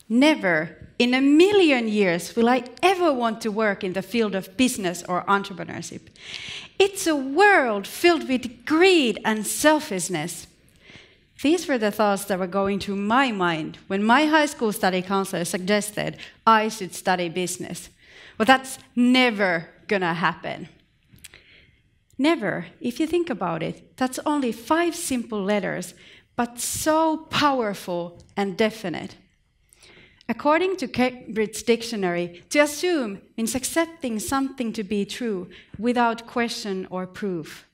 Never in a million years will I ever want to work in the field of business or entrepreneurship. It's a world filled with greed and selfishness. These were the thoughts that were going through my mind when my high school study counselor suggested I should study business. Well, that's never gonna happen. Never, if you think about it, that's only 5 simple letters, but so powerful and definite. According to Cambridge Dictionary, to assume means accepting something to be true without question or proof.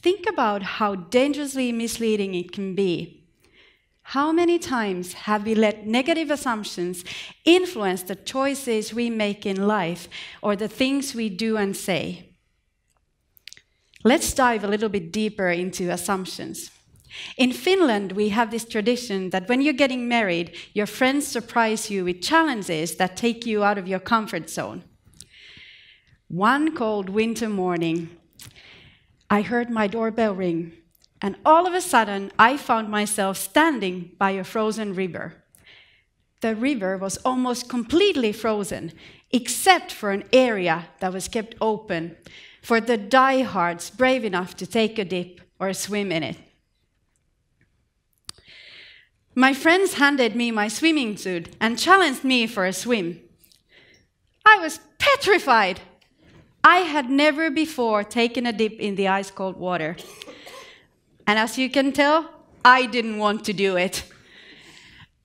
Think about how dangerously misleading it can be. How many times have we let negative assumptions influence the choices we make in life or the things we do and say? Let's dive a little bit deeper into assumptions. In Finland, we have this tradition that when you're getting married, your friends surprise you with challenges that take you out of your comfort zone. One cold winter morning, I heard my doorbell ring, and all of a sudden, I found myself standing by a frozen river. The river was almost completely frozen, except for an area that was kept open for the diehards brave enough to take a dip or swim in it. My friends handed me my swimming suit and challenged me for a swim. I was petrified. I had never before taken a dip in the ice-cold water. And as you can tell, I didn't want to do it.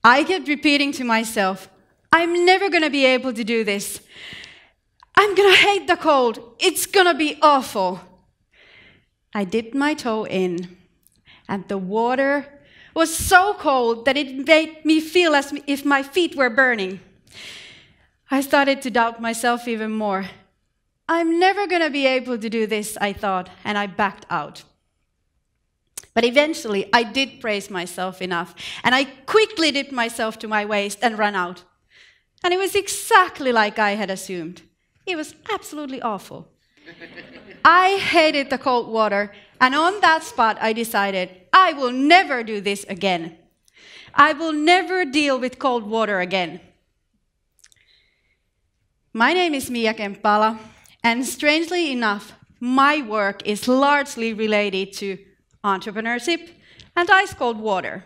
I kept repeating to myself, I'm never going to be able to do this. I'm going to hate the cold. It's going to be awful. I dipped my toe in, and the water was so cold that it made me feel as if my feet were burning. I started to doubt myself even more. I'm never going to be able to do this, I thought, and I backed out. But eventually, I did praise myself enough, and I quickly dipped myself to my waist and ran out. And it was exactly like I had assumed. It was absolutely awful. I hated the cold water, and on that spot, I decided, I will never do this again. I will never deal with cold water again. My name is Kemppaala, and strangely enough, my work is largely related to entrepreneurship and ice-cold water.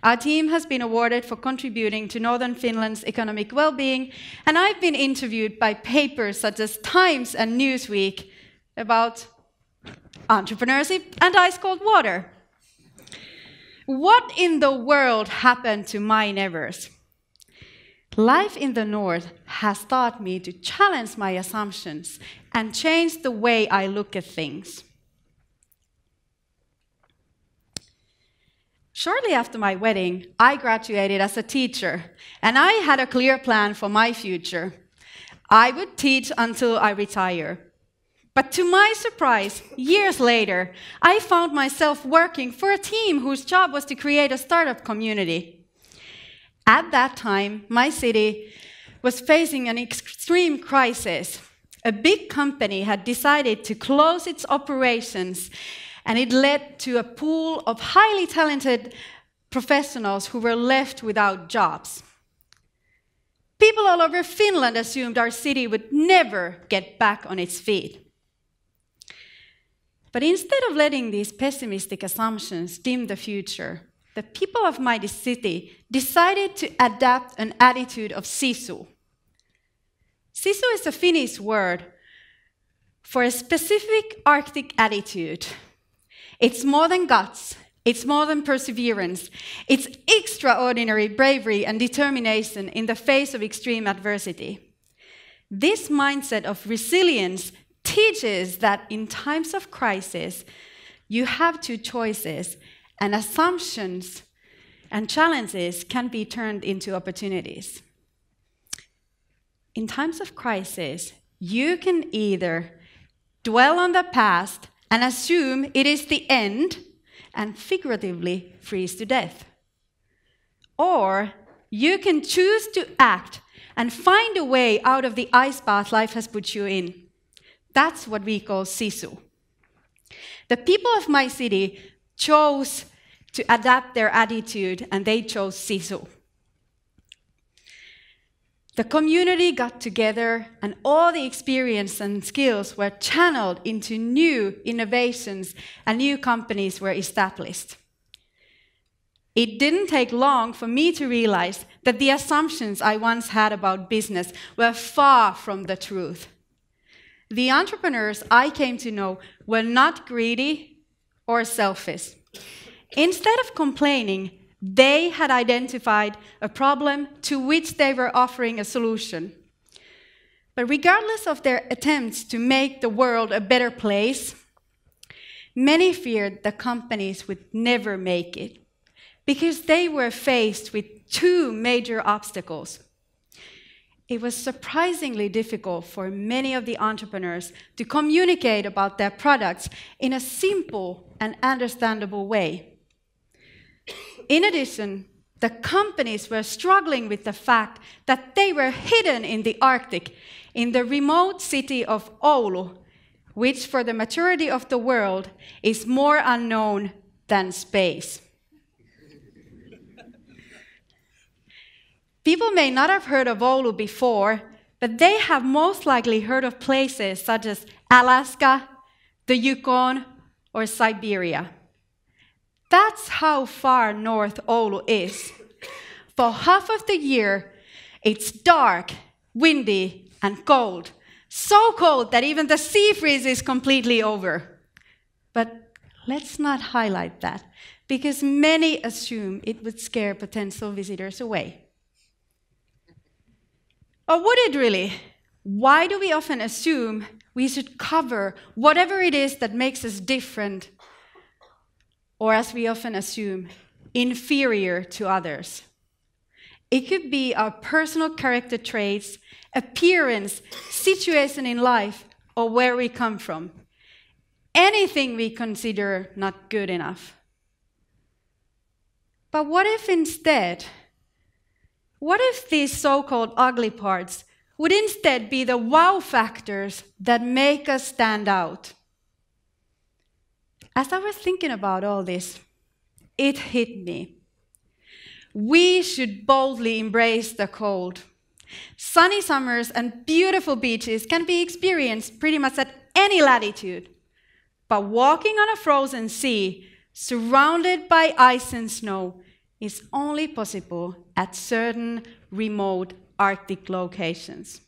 Our team has been awarded for contributing to Northern Finland's economic well-being, and I've been interviewed by papers such as Times and Newsweek about entrepreneurship and ice-cold water. What in the world happened to my nevers? Life in the North has taught me to challenge my assumptions and change the way I look at things. Shortly after my wedding, I graduated as a teacher, and I had a clear plan for my future. I would teach until I retire. But to my surprise, years later, I found myself working for a team whose job was to create a startup community. At that time, my city was facing an extreme crisis. A big company had decided to close its operations, and it led to a pool of highly talented professionals who were left without jobs. People all over Finland assumed our city would never get back on its feet. But instead of letting these pessimistic assumptions dim the future, the people of my city decided to adapt an attitude of sisu. Sisu is a Finnish word for a specific Arctic attitude. It's more than guts, it's more than perseverance, it's extraordinary bravery and determination in the face of extreme adversity. This mindset of resilience teaches that in times of crisis, you have 2 choices, and assumptions and challenges can be turned into opportunities. In times of crisis, you can either dwell on the past and assume it is the end and figuratively freeze to death. Or you can choose to act and find a way out of the ice bath life has put you in. That's what we call sisu. The people of my city chose to adapt their attitude, and they chose sisu. The community got together and all the experience and skills were channeled into new innovations and new companies were established. It didn't take long for me to realize that the assumptions I once had about business were far from the truth. The entrepreneurs I came to know were not greedy or selfish. Instead of complaining, they had identified a problem to which they were offering a solution. But regardless of their attempts to make the world a better place, many feared the companies would never make it because they were faced with two major obstacles. It was surprisingly difficult for many of the entrepreneurs to communicate about their products in a simple and understandable way. In addition, the companies were struggling with the fact that they were hidden in the Arctic, in the remote city of Oulu, which for the majority of the world is more unknown than space. People may not have heard of Oulu before, but they have most likely heard of places such as Alaska, the Yukon, or Siberia. That's how far north Oulu is. For half of the year, it's dark, windy, and cold. So cold that even the sea freeze is completely over. But let's not highlight that, because many assume it would scare potential visitors away. Or would it really? Why do we often assume we should cover whatever it is that makes us different, or as we often assume, inferior to others? It could be our personal character traits, appearance, situation in life, or where we come from. Anything we consider not good enough. But what if instead, what if these so-called ugly parts would instead be the wow factors that make us stand out? As I was thinking about all this, it hit me. We should boldly embrace the cold. Sunny summers and beautiful beaches can be experienced pretty much at any latitude. But walking on a frozen sea, surrounded by ice and snow, is only possible at certain remote Arctic locations.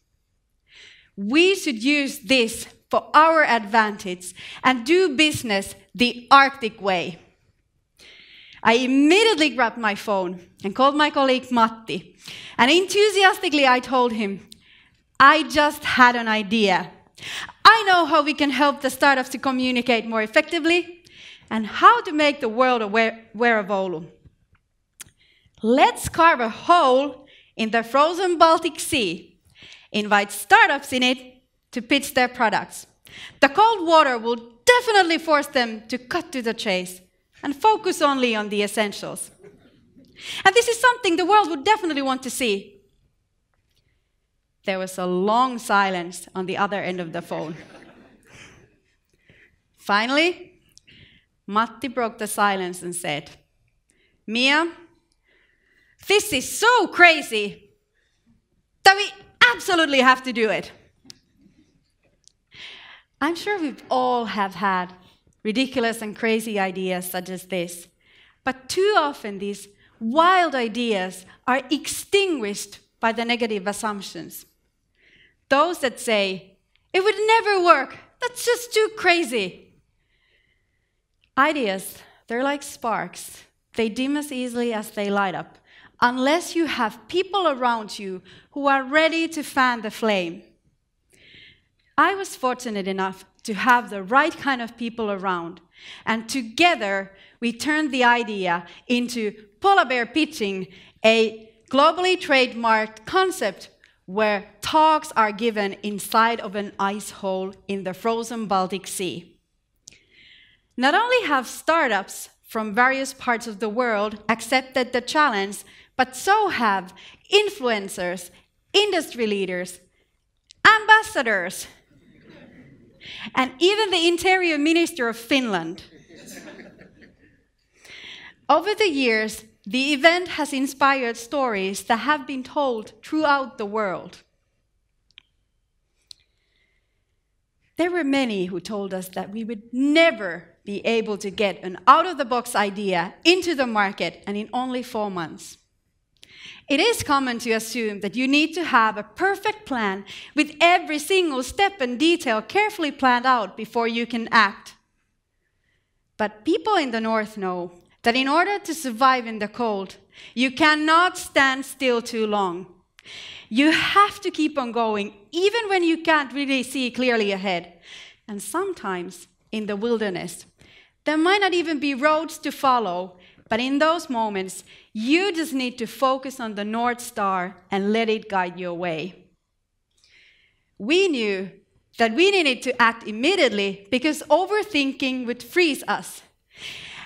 We should use this for our advantage and do business the Arctic way. I immediately grabbed my phone and called my colleague Matti, and enthusiastically I told him, I just had an idea. I know how we can help the startups to communicate more effectively and how to make the world aware of Oulu. Let's carve a hole in the frozen Baltic Sea, invite startups in it to pitch their products. The cold water will definitely force them to cut to the chase and focus only on the essentials. And this is something the world would definitely want to see. There was a long silence on the other end of the phone. Finally, Matti broke the silence and said, Mia, this is so crazy that we absolutely have to do it. I'm sure we all have had ridiculous and crazy ideas such as this, but too often these wild ideas are extinguished by the negative assumptions. Those that say, it would never work, that's just too crazy. Ideas, they're like sparks. They dim as easily as they light up, unless you have people around you who are ready to fan the flame. I was fortunate enough to have the right kind of people around, and together we turned the idea into polar bear pitching, a globally trademarked concept where talks are given inside of an ice hole in the frozen Baltic Sea. Not only have startups from various parts of the world accepted the challenge, but so have influencers, industry leaders, ambassadors, and even the Interior Minister of Finland. Over the years, the event has inspired stories that have been told throughout the world. There were many who told us that we would never be able to get an out-of-the-box idea into the market and in only 4 months. It is common to assume that you need to have a perfect plan with every single step and detail carefully planned out before you can act. But people in the North know that in order to survive in the cold, you cannot stand still too long. You have to keep on going, even when you can't really see clearly ahead. And sometimes, in the wilderness, there might not even be roads to follow, but in those moments, you just need to focus on the North Star and let it guide your way. We knew that we needed to act immediately because overthinking would freeze us.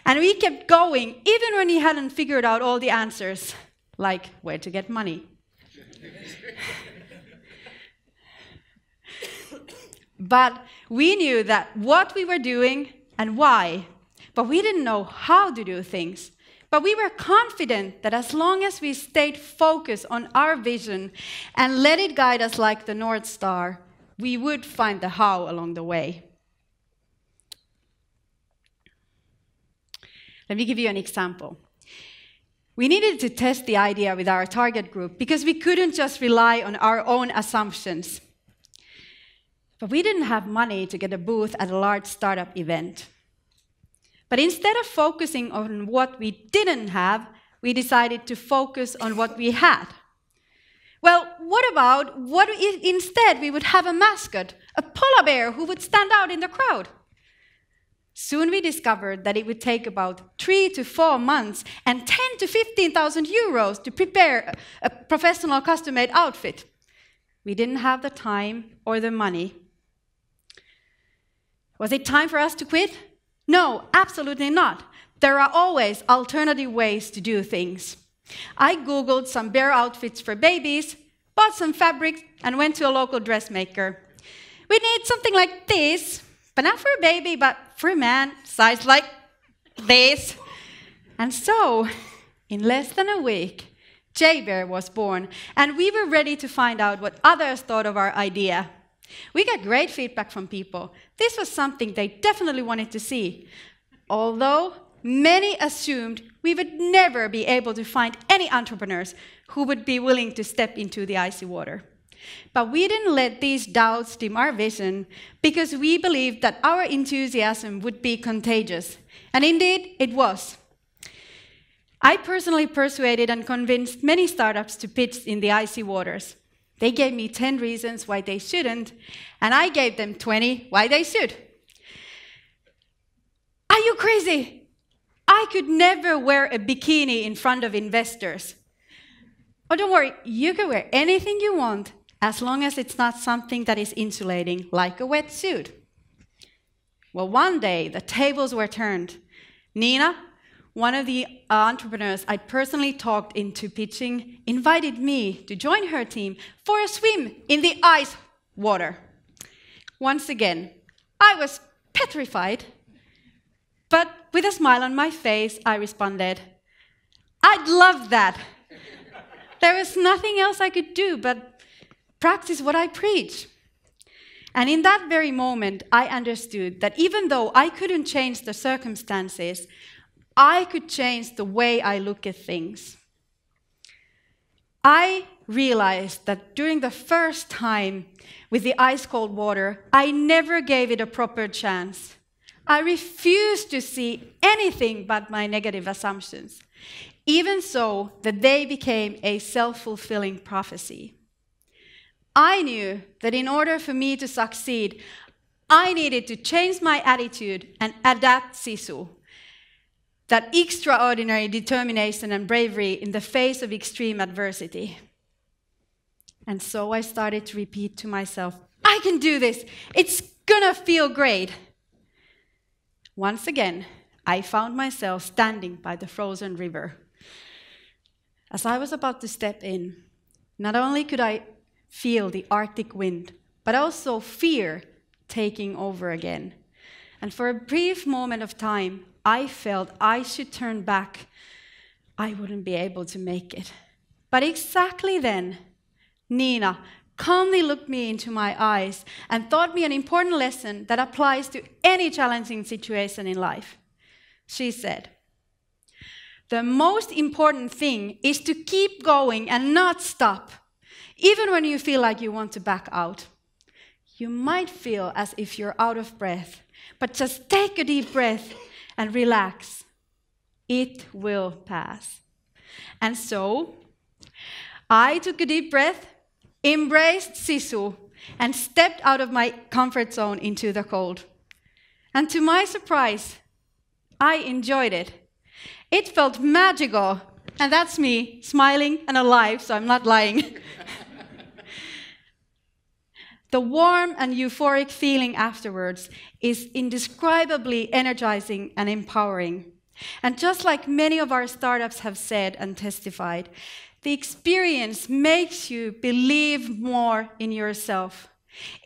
And we kept going, even when we hadn't figured out all the answers, like where to get money. But we knew that what we were doing and why, but we didn't know how to do things. But we were confident that as long as we stayed focused on our vision and let it guide us like the North Star, we would find the how along the way. Let me give you an example. We needed to test the idea with our target group because we couldn't just rely on our own assumptions. But we didn't have money to get a booth at a large startup event. But instead of focusing on what we didn't have, we decided to focus on what we had. Well, what if instead we would have a mascot, a polar bear who would stand out in the crowd? Soon we discovered that it would take about 3 to 4 months and 10 to 15,000 euros to prepare a professional custom-made outfit. We didn't have the time or the money. Was it time for us to quit? No, absolutely not. There are always alternative ways to do things. I Googled some bear outfits for babies, bought some fabric, and went to a local dressmaker. We need something like this, but not for a baby, but for a man, sized like this. And so, in less than a week, J-Bear was born, and we were ready to find out what others thought of our idea. We got great feedback from people. This was something they definitely wanted to see. Although many assumed we would never be able to find any entrepreneurs who would be willing to step into the icy water. But we didn't let these doubts dim our vision because we believed that our enthusiasm would be contagious. And indeed, it was. I personally persuaded and convinced many startups to pitch in the icy waters. They gave me 10 reasons why they shouldn't, and I gave them 20 why they should. Are you crazy? I could never wear a bikini in front of investors. Oh, don't worry, you can wear anything you want as long as it's not something that is insulating, like a wetsuit. Well, one day, the tables were turned. Nina, one of the entrepreneurs I personally talked into pitching, invited me to join her team for a swim in the ice water. Once again, I was petrified, but with a smile on my face, I responded, "I'd love that." There was nothing else I could do but practice what I preach. And in that very moment, I understood that even though I couldn't change the circumstances, I could change the way I look at things. I realized that during the first time with the ice-cold water, I never gave it a proper chance. I refused to see anything but my negative assumptions, even so that they became a self-fulfilling prophecy. I knew that in order for me to succeed, I needed to change my attitude and adapt Sisu, that extraordinary determination and bravery in the face of extreme adversity. And so I started to repeat to myself, I can do this. It's gonna feel great. Once again, I found myself standing by the frozen river. As I was about to step in, not only could I feel the Arctic wind, but also fear taking over again. And for a brief moment of time, I felt I should turn back. I wouldn't be able to make it. But exactly then, Nina calmly looked me into my eyes and taught me an important lesson that applies to any challenging situation in life. She said, "The most important thing is to keep going and not stop, even when you feel like you want to back out. You might feel as if you're out of breath, but just take a deep breath and relax. It will pass." And so, I took a deep breath, embraced Sisu, and stepped out of my comfort zone into the cold. And to my surprise, I enjoyed it. It felt magical, and that's me, smiling and alive, so I'm not lying. The warm and euphoric feeling afterwards is indescribably energizing and empowering. And just like many of our startups have said and testified, the experience makes you believe more in yourself.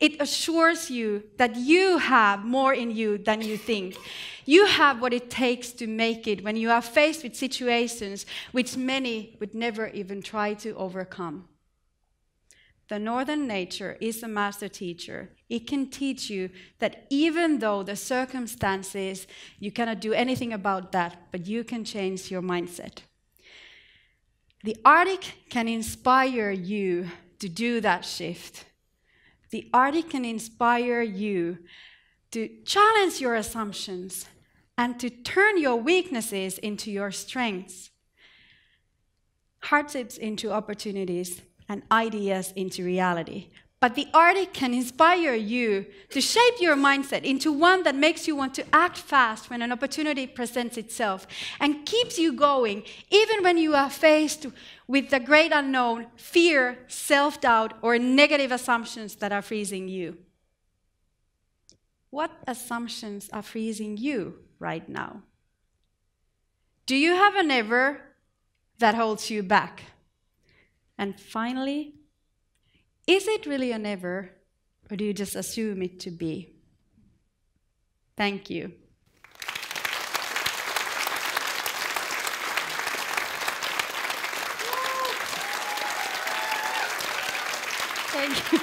It assures you that you have more in you than you think. You have what it takes to make it when you are faced with situations which many would never even try to overcome. The northern nature is a master teacher. It can teach you that even though the circumstances, you cannot do anything about that, but you can change your mindset. The Arctic can inspire you to do that shift. The Arctic can inspire you to challenge your assumptions and to turn your weaknesses into your strengths, hardships into opportunities, and ideas into reality. But the Arctic can inspire you to shape your mindset into one that makes you want to act fast when an opportunity presents itself and keeps you going even when you are faced with the great unknown, fear, self-doubt, or negative assumptions that are freezing you. What assumptions are freezing you right now? Do you have a never that holds you back? And finally, is it really a never, or do you just assume it to be? Thank you. Thank you.